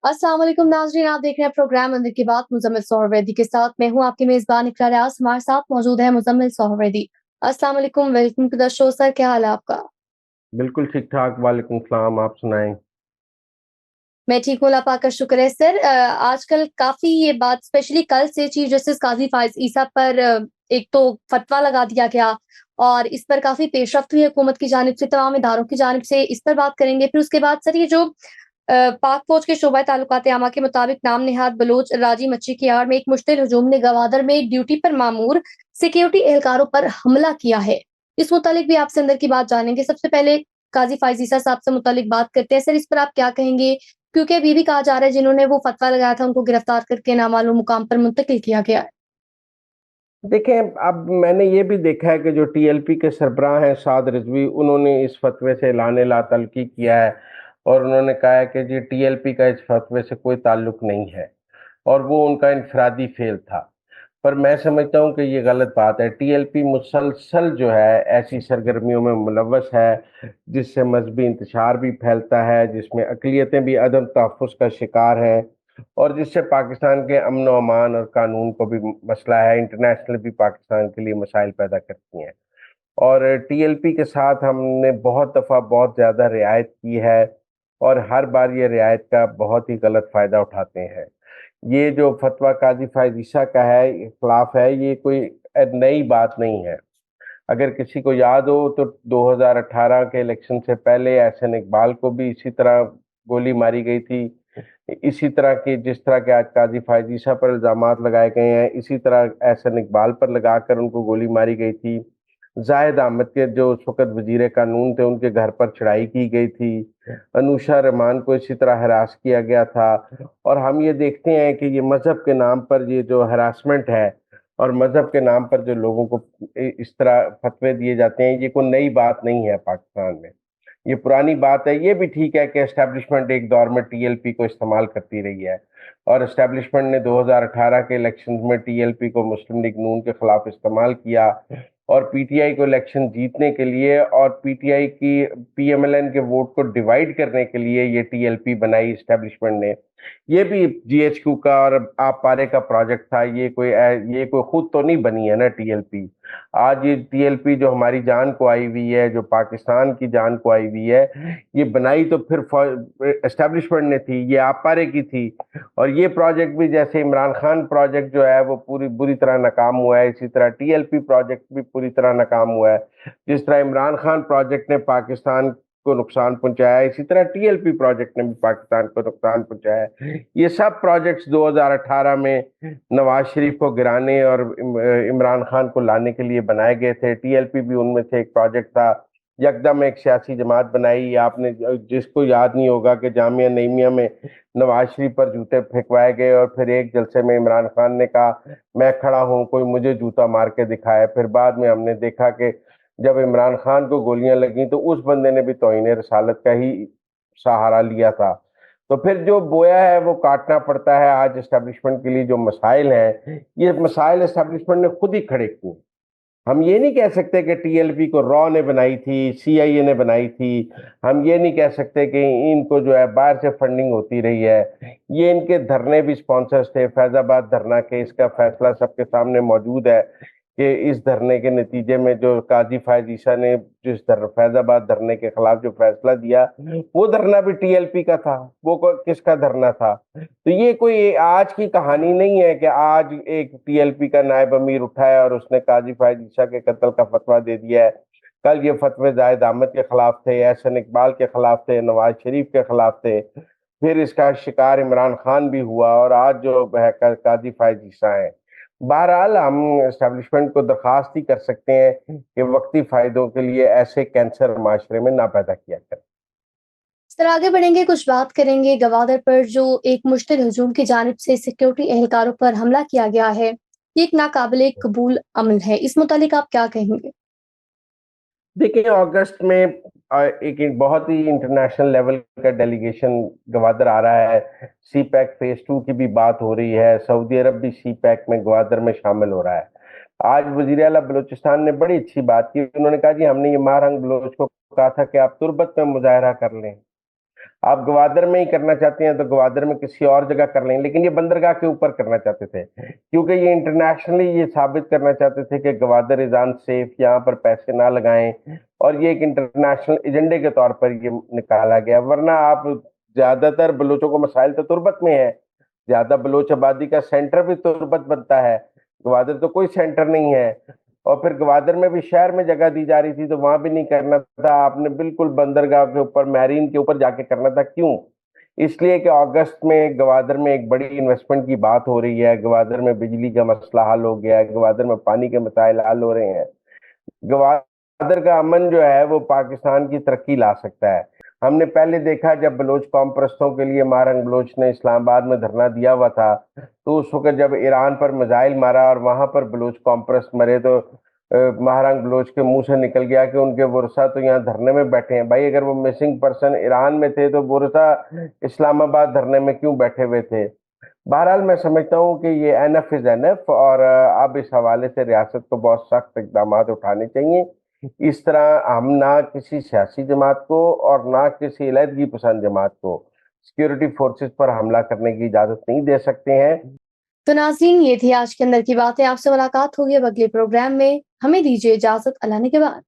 अस्सलाम वालेकुम नाज़रीन, आप देख रहे हैं प्रोग्राम अंदर की बात मुज़म्मिल सोहरवैदी के साथ। मैं हूं आपकी मेज़बान इक़रा रियाज़। हमारे साथ मौजूद है मुज़म्मिल सोहरवैदी। अस्सलाम वालेकुम, welcome to the show sir, क्या हाल है आपका? बिल्कुल ठीक ठाक। वालेकुम सलाम। आप सुनाएं। मैं ठीक हूँ, अल्लाह पाक का शुक्र है सर। आजकल काफ़ी ये बात स्पेशली कल से चीफ जस्टिस काज़ी फ़ाइज़ ईसा पर एक तो फतवा लगा दिया गया और इस पर काफ़ी पेशरफ्त हुई हुकूमत की जानिब से, तमाम इदारों की जानिब से। इस पर बात करेंगे। फिर उसके बाद सर ये जो पाक फौज के शोबा ताल्लुकात आमा के मुताबिक नाम नेहाद बलोच राजी मच्छी की आड़ में एक मुश्तिल हुजूम ने गवादर में ड्यूटी पर मामूर सिक्योरिटी एहलकारों पर हमला किया है। इस मुतालिक भी आपसे अंदर की बात जानेंगे। सबसे पहले काजी फाइज ईसा साहब से मुतालिक बात करते हैं। सर, इस पर आप क्या कहेंगे? क्योंकि अभी भी कहा जा रहा है जिन्होंने वो फतवा लगाया था उनको गिरफ्तार करके नामालूम मुकाम पर मुंतकिल किया गया है। देखें, अब मैंने ये भी देखा है कि जो टीएलपी के सरबराह हैं साद रिजवी, उन्होंने इस फतवे से ऐलान ला तल्की किया है और उन्होंने कहा है कि जी टीएलपी का इस फतवे से कोई ताल्लुक नहीं है और वो उनका इनफरादी फेल था। पर मैं समझता हूँ कि ये गलत बात है। टीएलपी मुसलसल जो है ऐसी सरगर्मियों में मुलव्वस है जिससे मजहबी इंतशार भी फैलता है, जिसमें अकलियतें भी अदम तहफ़्फ़ुज़ का शिकार हैं और जिससे पाकिस्तान के अमन व अमान और कानून को भी मसला है, इंटरनेशनल भी पाकिस्तान के लिए मसाइल पैदा करती हैं। और टीएलपी के साथ हमने बहुत दफ़ा बहुत ज़्यादा रियायत की है और हर बार ये रियायत का बहुत ही गलत फ़ायदा उठाते हैं। ये जो फतवा काजी फ़ाइज़ ईसा का है, खिलाफ है, ये कोई नई बात नहीं है। अगर किसी को याद हो तो 2018 के इलेक्शन से पहले एहसन इकबाल को भी इसी तरह गोली मारी गई थी। इसी तरह के जिस तरह के आज काजी फ़ाइज़ ईसा पर इल्ज़ामात लगाए गए हैं, इसी तरह एहसन इकबाल पर लगाकर उनको गोली मारी गई थी। ज़ाहिद अहमद के जो उस वक़्त वज़ीर कानून थे, उनके घर पर चढ़ाई की गई थी। अनूशा रहमान को इसी तरह हरास किया गया था और हम ये देखते हैं कि ये मज़हब के नाम पर ये जो हरासमेंट है और मज़हब के नाम पर जो लोगों को इस तरह फतवे दिए जाते हैं, ये कोई नई बात नहीं है पाकिस्तान में। ये पुरानी बात है। ये भी ठीक है कि एस्टेब्लिशमेंट एक दौर में टीएलपी को इस्तेमाल करती रही है और एस्टेब्लिशमेंट ने 2018 के इलेक्शन में टीएलपी को मुस्लिम लीग नून के खिलाफ इस्तेमाल किया और पीटीआई को इलेक्शन जीतने के लिए और पीटीआई की पीएमएलएन के वोट को डिवाइड करने के लिए ये टीएलपी बनाई एस्टेब्लिशमेंट ने। ये भी जीएचक्यू का और आप पारे का प्रोजेक्ट था। ये कोई खुद तो नहीं बनी है ना टीएलपी। आज ये टीएलपी जो हमारी जान को आई हुई है, जो पाकिस्तान की जान को आई हुई है, ये बनाई तो फिर एस्टेब्लिशमेंट ने थी, ये आप पारे की थी। और ये प्रोजेक्ट भी जैसे इमरान खान प्रोजेक्ट जो है वो पूरी बुरी तरह नाकाम हुआ है, इसी तरह टीएलपी प्रोजेक्ट भी पूरी तरह नाकाम हुआ है। जिस तरह इमरान खान प्रोजेक्ट ने पाकिस्तान को नुकसान पहुंचाया, इसी तरह टीएलपी प्रोजेक्ट ने भी पाकिस्तान को नुकसान पहुंचाया है। ये सब प्रोजेक्ट्स 2018 में नवाज शरीफ को गिराने और इमरान खान को लाने के लिए बनाए गए थे। टीएलपी भी उनमें से एक प्रोजेक्ट था। यकदम एक सियासी जमात बनाई। आपने जिसको याद नहीं होगा कि जामिया नईमिया में नवाज शरीफ पर जूते फेंकवाए गए और फिर एक जलसे में इमरान खान ने कहा मैं खड़ा हूं, कोई मुझे जूता मार के दिखाए। फिर बाद में हमने देखा कि जब इमरान खान को गोलियां लगी तो उस बंदे ने भी तौहीन रसालत का ही सहारा लिया था। तो फिर जो बोया है वो काटना पड़ता है। आज एस्टेब्लिशमेंट के लिए जो मसाइल हैं, ये मसाइल एस्टेब्लिशमेंट ने खुद ही खड़े किए। हम ये नहीं कह सकते कि टीएलपी को रॉ ने बनाई थी, सीआईए ने बनाई थी। हम ये नहीं कह सकते कि इनको जो है बाहर से फंडिंग होती रही है। ये इनके धरने भी स्पॉन्सर्स थे। फैजाबाद धरना केस का फैसला सबके सामने मौजूद है कि इस धरने के नतीजे में जो काजी फायज ईसा ने फैजाबाद धरने के खिलाफ जो फैसला दिया, वो धरना भी टीएलपी का था। वो किसका धरना था? तो ये कोई आज की कहानी नहीं है कि आज एक टीएलपी का नायब अमीर उठा है और उसने काजी फायज ईसा के कत्ल का फतवा दे दिया है। कल ये फतवे जाहिद अहमद के खिलाफ थे, एहसन इकबाल के खिलाफ थे, नवाज शरीफ के खिलाफ थे। फिर इसका शिकार इमरान खान भी हुआ और आज जो है काजी फायज ईसा है। बहरहाल हम एस्टेब्लिशमेंट को दरखास्त ही कर सकते हैं कि वक्ती फायदों के लिए ऐसे कैंसर माशरे में ना पैदा किया करें। सर, आगे बढ़ेंगे, कुछ बात करेंगे गवादर पर जो एक मुश्तिल हुजूम की जानिब से सिक्योरिटी एहलकारों पर हमला किया गया है। ये एक नाकाबिले कबूल अमल है। इस मुतालिक आप क्या कहेंगे? देखिए, अगस्त में एक बहुत ही इंटरनेशनल लेवल का डेलीगेशन गवादर आ रहा है। सी पैक फेज 2 की भी बात हो रही है। सऊदी अरब भी सी पैक में गवादर में शामिल हो रहा है। आज वजीर आला बलूचिस्तान ने बड़ी अच्छी बात की। उन्होंने कहा जी हमने ये महारंग बलोच को कहा था कि आप तुर्बत में मुजाहरा कर लें। آپ گوادر میں ہی کرنا چاہتے ہیں تو گوادر میں کسی اور جگہ کر لیں، لیکن یہ بندرگاہ کے اوپر کرنا چاہتے تھے کیونکہ یہ انٹرنیشنلی یہ ثابت کرنا چاہتے تھے کہ گوادر از ان سیف، یہاں پر پیسے نہ لگائیں، اور یہ ایک انٹرنیشنل ایجنڈے کے طور پر یہ نکالا گیا. ورنہ آپ زیادہ تر بلوچوں کو مسائل تو تربت میں ہے، زیادہ بلوچ آبادی کا سینٹر بھی تربت بنتا ہے، گوادر تو کوئی سینٹر نہیں ہے. اور پھر گوادر میں بھی شہر میں جگہ دی جا رہی تھی تو وہاں بھی نہیں کرنا تھا، آپ نے بالکل بندرگاہ کے اوپر میرین کے اوپر جا کے کرنا تھا. کیوں؟ اس لیے کہ اگست میں گوادر میں ایک بڑی انویسٹمنٹ کی بات ہو رہی ہے، گوادر میں بجلی کا مسئلہ حل ہو گیا ہے، گوادر میں پانی کے مسائل حل ہو رہے ہیں. گوادر کا امن جو ہے وہ پاکستان کی ترقی لا سکتا ہے. ہم نے پہلے دیکھا جب بلوچ قوم پرستوں کے لیے مہارنگ بلوچ نے اسلام آباد میں دھرنا دیا ہوا تھا، تو اس وقت جب ایران پر میزائل مارا اور وہاں پر بلوچ قوم پرست مرے تو مہارنگ بلوچ کے منہ سے نکل گیا کہ ان کے ورثہ تو یہاں دھرنے میں بیٹھے ہیں. بھائی اگر وہ مسنگ پرسن ایران میں تھے تو ورثہ اسلام آباد دھرنے میں کیوں بیٹھے ہوئے تھے؟ بہرحال میں سمجھتا ہوں کہ یہ اینف از اینف، اور اب اس حوالے سے ریاست کو بہت سخت اقدامات اٹھانے چاہیے. اس طرح ہم نہ کسی سیاسی جماعت کو اور نہ کسی علیحدگی پسند جماعت کو سیکیورٹی فورسز پر حملہ کرنے کی اجازت نہیں دے سکتے ہیں. تو ناظرین، یہ تھی آج کے اندر کی باتیں. آپ سے ملاقات ہوگی اب اگلے پروگرام میں. ہمیں دیجیے اجازت. اللہ نے کے بعد.